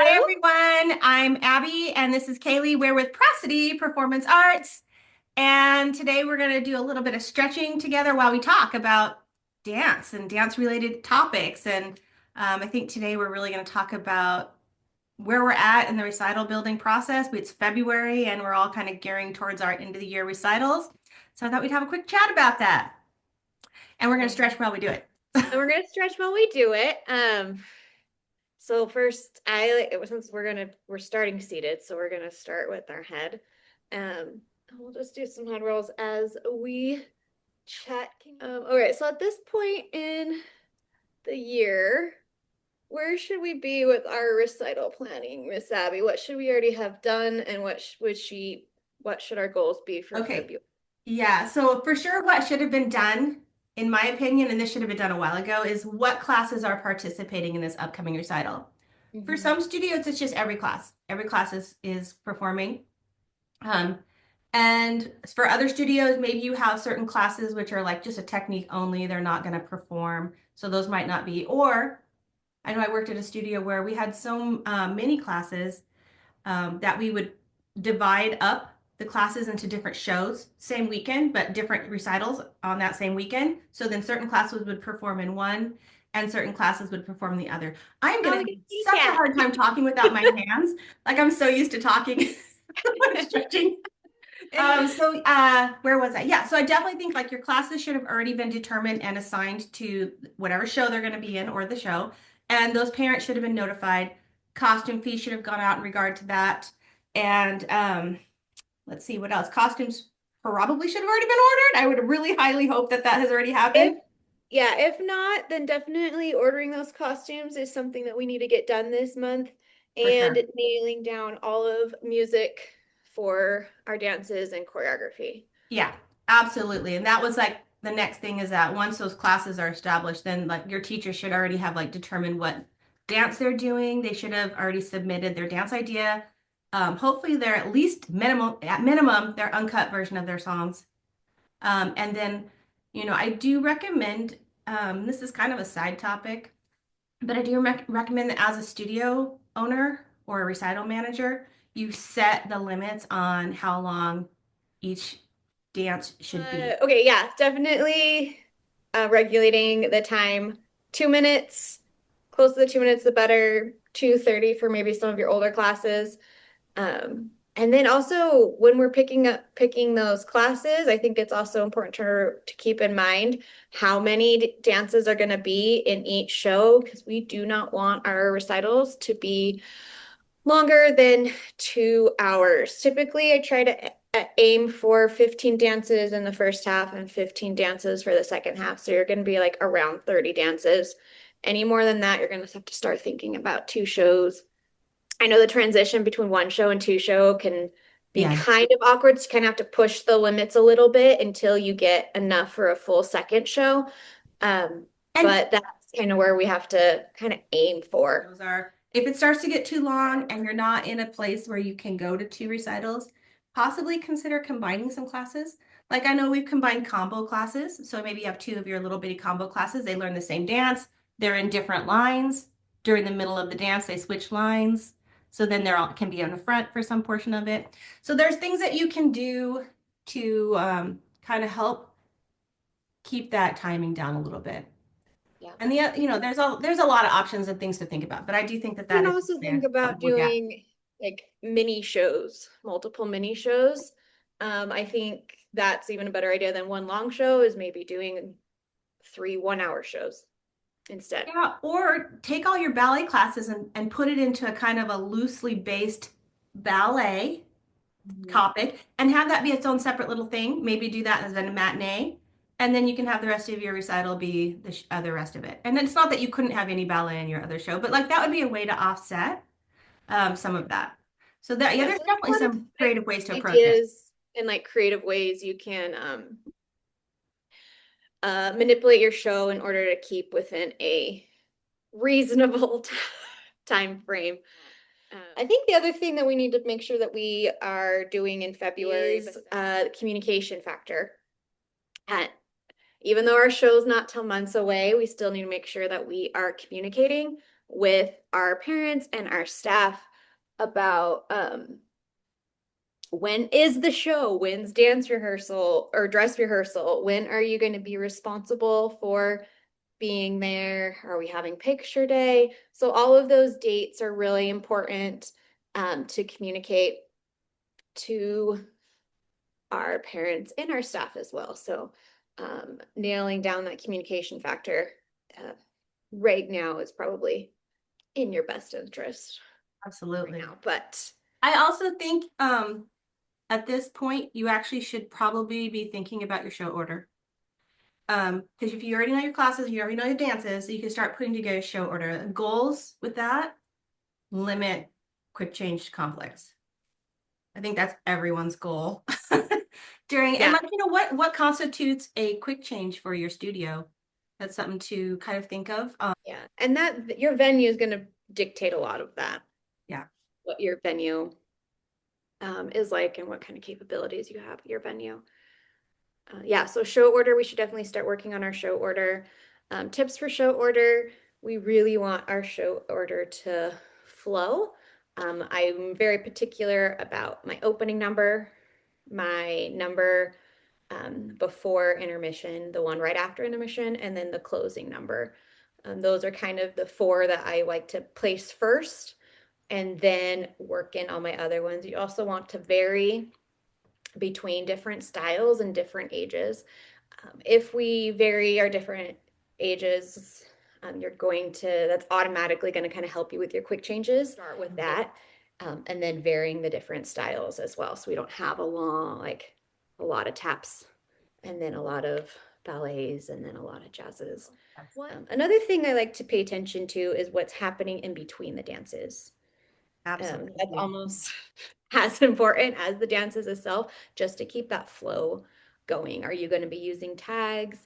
Hi, everyone. I'm Abby, and this is Kaylee. We're with Prosody Performance Arts. And today we're going to do a little bit of stretching together while we talk about dance and dance related topics. And I think today we're really going to talk about where we're at in the recital building process. It's February, and we're all kind of gearing towards our end of the year recitals. So I thought we'd have a quick chat about that. And we're going to stretch while we do it. And we're gonna stretch while we do it. So first, since we're starting seated, so we're gonna start with our head. We'll just do some head rolls as we chat. All right. So at this point in the year, where should we be with our recital planning, Miss Abby? What should we already have done, and what should our goals be for Okay. February? Yeah, so for sure, what should have been done, in my opinion, and this should have been done a while ago, is what classes are participating in this upcoming recital. For Mhm. some studios, it's just every class. Every class is performing. Um, and for other studios, maybe you have certain classes which are like just a technique only, they're not going to perform. So those might not be. Or I know I worked at a studio where we had so many classes that we would divide up the classes into different shows, same weekend, but different recitals on that same weekend. So then certain classes would perform in one and certain classes would perform the other. I'm Oh, gonna look have at you, such a cat. hard time talking without my hands. Like I'm so used to talking, stretching. Where was I? Yeah, so I definitely think like your classes should have already been determined and assigned to whatever show they're going to be in or the show. And those parents should have been notified. Costume fees should have gone out in regard to that. And let's see what else. Costumes probably should have already been ordered. I would really highly hope that that has already happened. If Yeah, if not, then definitely ordering those costumes is something that we need to get done this month, For and sure. nailing down all of music for our dances and choreography. Yeah, absolutely. And that was like the next thing is that once those classes are established, then like your teacher should already have like determined what dance they're doing. They should have already submitted their dance idea. Hopefully they're at minimum, their uncut version of their songs. And then, I do recommend, this is kind of a side topic, but I do recommend that as a studio owner or a recital manager, you set the limits on how long each dance should be. Okay, yeah, definitely regulating the time. 2 minutes, close to the 2 minutes, the better. 2:30 for maybe some of your older classes. And then also when we're picking those classes, I think it's also important to keep in mind how many dances are going to be in each show, because we do not want our recitals to be longer than 2 hours. Typically, I try to aim for 15 dances in the first half and 15 dances for the second half. So you're going to be like around 30 dances. Any more than that, you're going to have to start thinking about two shows. I know the transition between one show and two show can be Yeah. kind of awkward. So you kind of have to push the limits a little bit until you get enough for a full second show. Um, And but that's kind of where we have to kind of aim for. those are, if it starts to get too long and you're not in a place where you can go to two recitals, possibly consider combining some classes. Like I know we've combined combo classes. So maybe you have two of your little bitty combo classes. They learn the same dance. They're in different lines. During the middle of the dance, they switch lines. So then they're all can be on the front for some portion of it. So there's things that you can do to kind of help keep that timing down a little bit. Yeah. And there's a lot of options and things to think about, but I do think that You that can is also think something about to look at. doing like mini shows, multiple mini shows. I think that's even a better idea than one long show, is maybe doing 3 1-hour shows instead. Yeah, or take all your ballet classes and put it into a kind of a loosely based ballet Mhm. topic and have that be its own separate little thing. Maybe do that as a matinee. And then you can have the rest of your recital be the other rest of it. And it's not that you couldn't have any ballet in your other show, but like that would be a way to offset some of that. So that, yeah, Yeah, there's so there's a definitely lot of some creative ways to approach it. ideas and like creative ways you can manipulate your show in order to keep within a reasonable time frame. I think the other thing that we need to make sure that we are doing in February is the communication factor. Uh, Even though our show's not till months away, we still need to make sure that we are communicating. with our parents and our staff about when is the show? When's dance rehearsal or dress rehearsal? When are you going to be responsible for being there? Are we having picture day? So all of those dates are really important to communicate to our parents and our staff as well. So nailing down that communication factor right now is probably in your best interest right Absolutely. now. But I also think at this point, you actually should probably be thinking about your show order. Because if you already know your classes, you already know your dances, so you can start putting together a show order. Goals with that, limit quick change conflicts. I think that's everyone's goal. And yeah, like, what constitutes a quick change for your studio? That's something to kind of think of. yeah. And that your venue is going to dictate a lot of that, Yeah, what your venue is like and what kind of capabilities you have at your venue. Yeah, so show order, we should definitely start working on our show order. Tips for show order, we really want our show order to flow. I'm very particular about my opening number, my number before intermission, the one right after intermission, and then the closing number. Those are kind of the four that I like to place first and then work in all my other ones. You also want to vary between different styles and different ages. If we vary our different ages, that's automatically going to kind of help you with your quick changes. Start with that. And then varying the different styles as well. So we don't have a lot of taps and then a lot of ballets and then a lot of jazzes. Another thing I like to pay attention to is what's happening in between the dances. That's absolutely. almost as important as the dances itself, just to keep that flow going. Are you going to be using tags?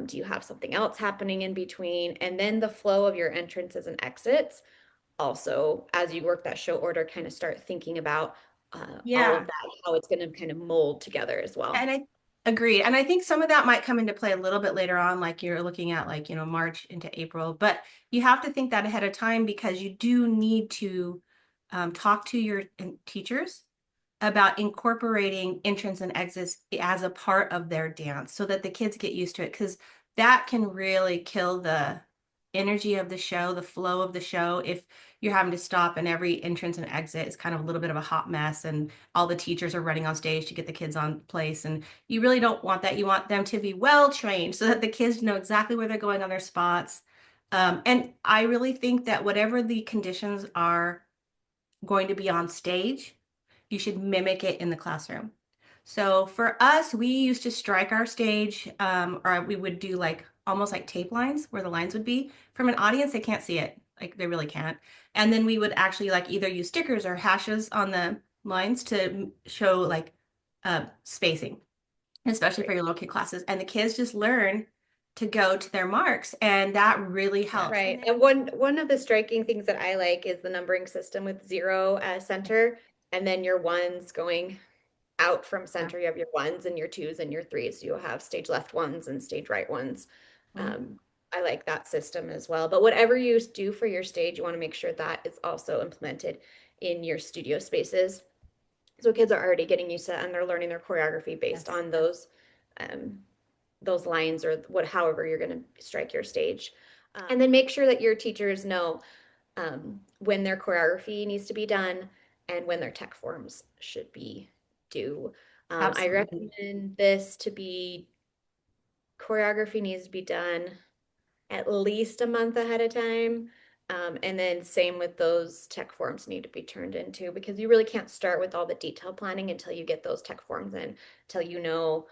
Do you have something else happening in between? And then the flow of your entrances and exits. Also, as you work that show order, kind of start thinking about all of Yeah. that, how it's going to kind of mold together as well. And I agreed. And I think some of that might come into play a little bit later on, like you're looking at like, March into April. But you have to think that ahead of time because you do need to talk to your teachers about incorporating entrance and exits as a part of their dance so that the kids get used to it because that can really kill the energy of the show, the flow of the show if you're having to stop and every entrance and exit is kind of a little bit of a hot mess and all the teachers are running on stage to get the kids on place and you really don't want that. You want them to be well trained so that the kids know exactly where they're going on their spots. And I really think that whatever the conditions are going to be on stage, you should mimic it in the classroom. So for us, we used to strike our stage, or we would do like almost like tape lines where the lines would be. From an audience, they can't see it. Like they really can't. And then we would actually like either use stickers or hashes on the lines to show like spacing, especially for Right. your little kid classes. And the kids just learn to go to their marks, and that really Yeah. helps. And Right. then, And one of the striking things that I like is the numbering system with zero as center, and then your ones going out from yeah. center. You have your ones and your twos and your threes. You'll have stage left ones and stage right ones. Mhm. Um, I like that system as well. But whatever you do for your stage, you want to make sure that is also implemented in your studio spaces. So kids are already getting used to that and they're learning their choreography based Yes. on um, those lines or however you're going to strike your stage. And then make sure that your teachers know when their choreography needs to be done and when their tech forms should be due. I Absolutely. recommend this to be choreography needs to be done at least a month ahead of time. And then same with those tech forms need to be turned into because you really can't start with all the detail planning until you get those tech forms in, until you know,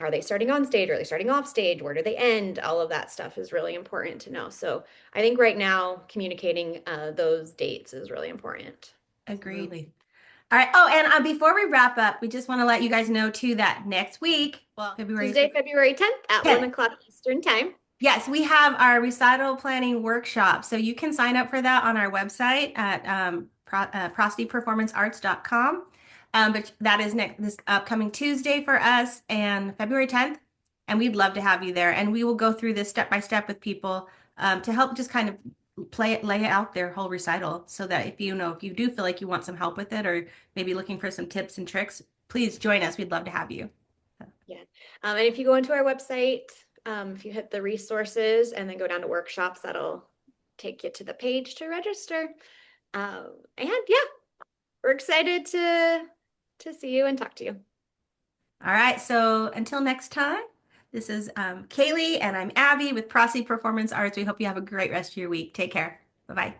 are they starting on stage? Are they starting off stage? Where do they end? All of that stuff is really important to know. So I think right now communicating those dates is really important. Agreed. All right. Oh, and before we wrap up, we just want to let you guys know too that next week, well, February Tuesday, February 10th at 1 10th, o'clock Eastern time. yes, we have our recital planning workshop. So you can sign up for that on our website at prosodyperformancearts.com. But that is this upcoming Tuesday for us and February 10th. And we'd love to have you there. And we will go through this step by step with people to help just kind of lay out their whole recital so that if you do feel like you want some help with it or maybe looking for some tips and tricks, please join us. We'd love to have you. Yeah. And if you go into our website, if you hit the resources and then go down to workshops, that'll take you to the page to register. And yeah, we're excited to see you and talk to you. All right, so until next time, this is Kaylee and I'm Abby with Prosody Performance Arts. We hope you have a great rest of your week. Take care. Bye-bye.